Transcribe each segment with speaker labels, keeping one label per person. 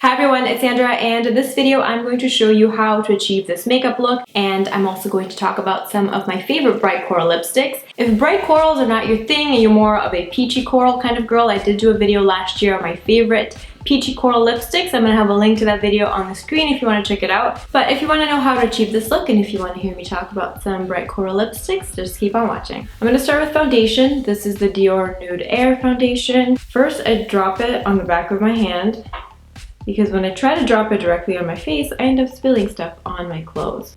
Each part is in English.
Speaker 1: Hi everyone, it's Sandra, and in this video I'm going to show you how to achieve this makeup look, and I'm also going to talk about some of my favorite bright coral lipsticks. If bright corals are not your thing and you're more of a peachy coral kind of girl, I did do a video last year on my favorite peachy coral lipsticks. I'm going to have a link to that video on the screen if you want to check it out. But if you want to know how to achieve this look and if you want to hear me talk about some bright coral lipsticks, just keep on watching. I'm going to start with foundation. This is the Dior Nude Air foundation. First, I drop it on the back of my hand, because when I try to drop it directly on my face, I end up spilling stuff on my clothes.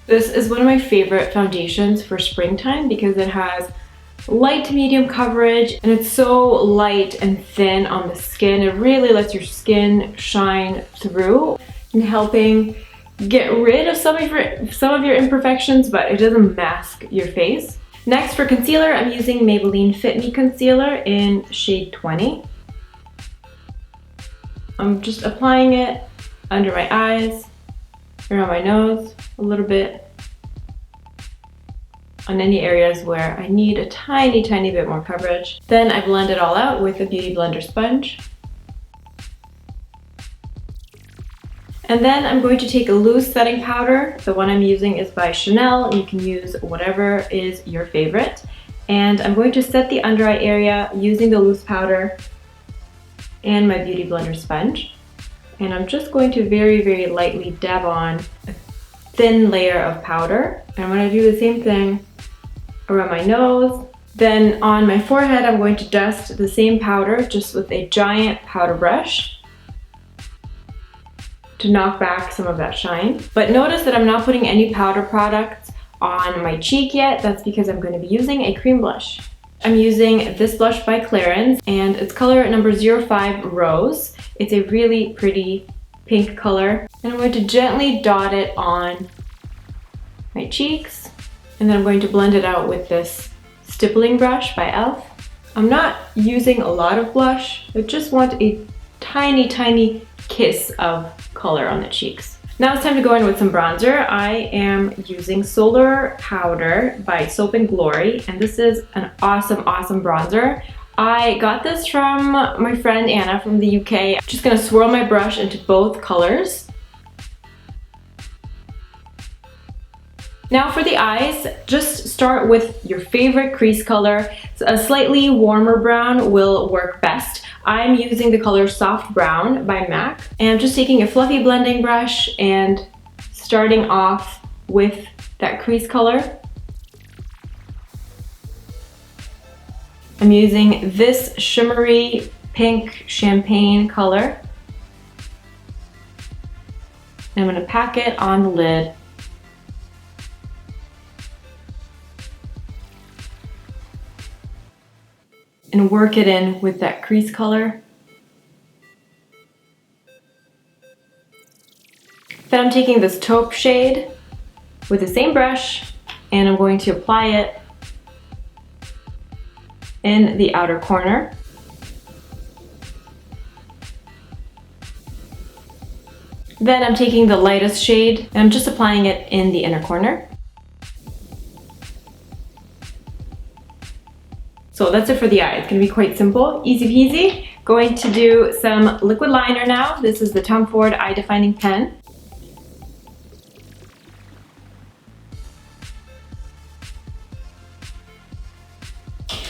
Speaker 1: This is one of my favorite foundations for springtime because it has light to medium coverage and it's so light and thin on the skin. It really lets your skin shine through and helping get rid of some of your imperfections, but it doesn't mask your face. Next, for concealer, I'm using Maybelline Fit Me Concealer in shade 20. I'm just applying it under my eyes, around my nose, a little bit on any areas where I need a tiny bit more coverage. Then I blend it all out with a Beauty Blender sponge. And then I'm going to take a loose setting powder. The one I'm using is by Chanel. You can use whatever is your favorite. And I'm going to set the under eye area using the loose powder and my Beauty Blender sponge. And I'm just going to very lightly dab on a thin layer of powder. And I'm going to do the same thing around my nose. Then on my forehead, I'm going to dust the same powder just with a giant powder brush to knock back some of that shine. But notice that I'm not putting any powder products on my cheek yet. That's because I'm going to be using a cream blush. I'm using this blush by Clarins and it's color number 05 Rose. It's a really pretty pink color. And I'm going to gently dot it on my cheeks. And then I'm going to blend it out with this stippling brush by e.l.f. I'm not using a lot of blush. I just want a tiny kiss of color on the cheeks. Now it's time to go in with some bronzer. I am using Solar Powder by Soap & Glory, and this is an awesome bronzer. I got this from my friend Anna from the UK. I'm just gonna swirl my brush into both colors. Now for the eyes, just start with your favorite crease color. A slightly warmer brown will work best. I'm using the color Soft Brown by MAC, and I'm just taking a fluffy blending brush and starting off with that crease color. I'm using this shimmery pink champagne color. And I'm going to pack it on the lid. And work it in with that crease color. Then I'm taking this taupe shade with the same brush and I'm going to apply it in the outer corner. Then I'm taking the lightest shade and I'm just applying it in the inner corner. So that's it for the eye. It's gonna be quite simple, easy peasy. Going to do some liquid liner now. This is the Tom Ford Eye Defining Pen.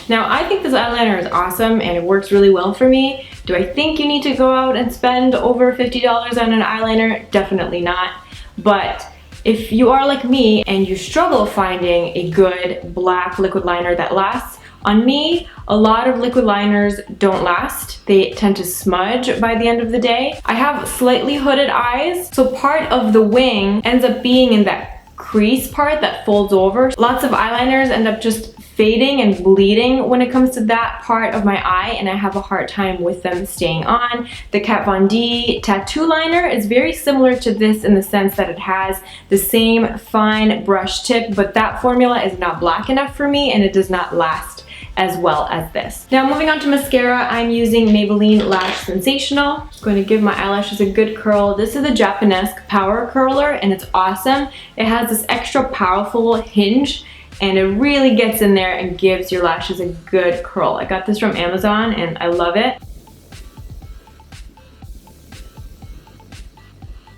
Speaker 1: Now I think this eyeliner is awesome and it works really well for me. Do I think you need to go out and spend over $50 on an eyeliner? Definitely not. But if you are like me and you struggle finding a good black liquid liner that lasts, on me, a lot of liquid liners don't last. They tend to smudge by the end of the day. I have slightly hooded eyes, so part of the wing ends up being in that crease part that folds over. Lots of eyeliners end up just fading and bleeding when it comes to that part of my eye, and I have a hard time with them staying on. The Kat Von D tattoo liner is very similar to this in the sense that it has the same fine brush tip, but that formula is not black enough for me and it does not last as well as this. Now moving on to mascara, I'm using Maybelline Lash Sensational. I'm going to give my eyelashes a good curl. This is a Japanese power curler and it's awesome. It has this extra powerful hinge and it really gets in there and gives your lashes a good curl. I got this from Amazon and I love it.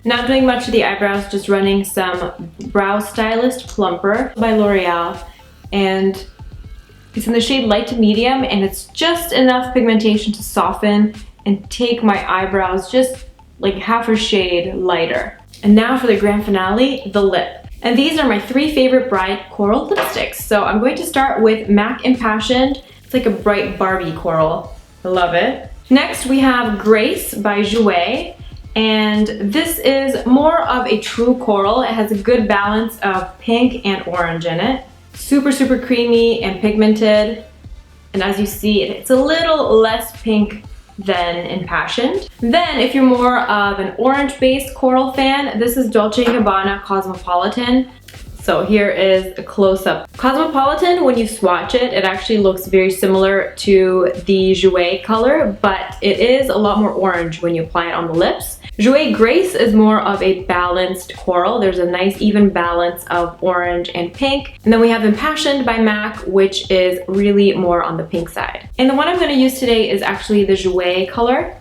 Speaker 1: Not doing much to the eyebrows, just running some Brow Stylist Plumper by L'Oreal, and it's in the shade light to medium, and it's just enough pigmentation to soften and take my eyebrows just like half a shade lighter. And now for the grand finale, the lip. And these are my 3 favorite bright coral lipsticks. So I'm going to start with MAC Impassioned. It's like a bright Barbie coral. I love it. Next we have Grace by Jouer. And this is more of a true coral. It has a good balance of pink and orange in it. Super, super creamy and pigmented. And as you see, it's a little less pink than Impassioned. Then if you're more of an orange-based coral fan, this is Dolce & Gabbana Cosmopolitan. So here is a close-up. Cosmopolitan, when you swatch it, it actually looks very similar to the Jouer color, but it is a lot more orange when you apply it on the lips. Jouer Grace is more of a balanced coral. There's a nice even balance of orange and pink. And then we have Impassioned by MAC, which is really more on the pink side. And the one I'm going to use today is actually the Jouer color.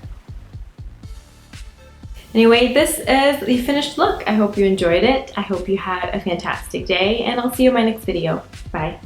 Speaker 1: Anyway, this is the finished look. I hope you enjoyed it. I hope you had a fantastic day, and I'll see you in my next video. Bye.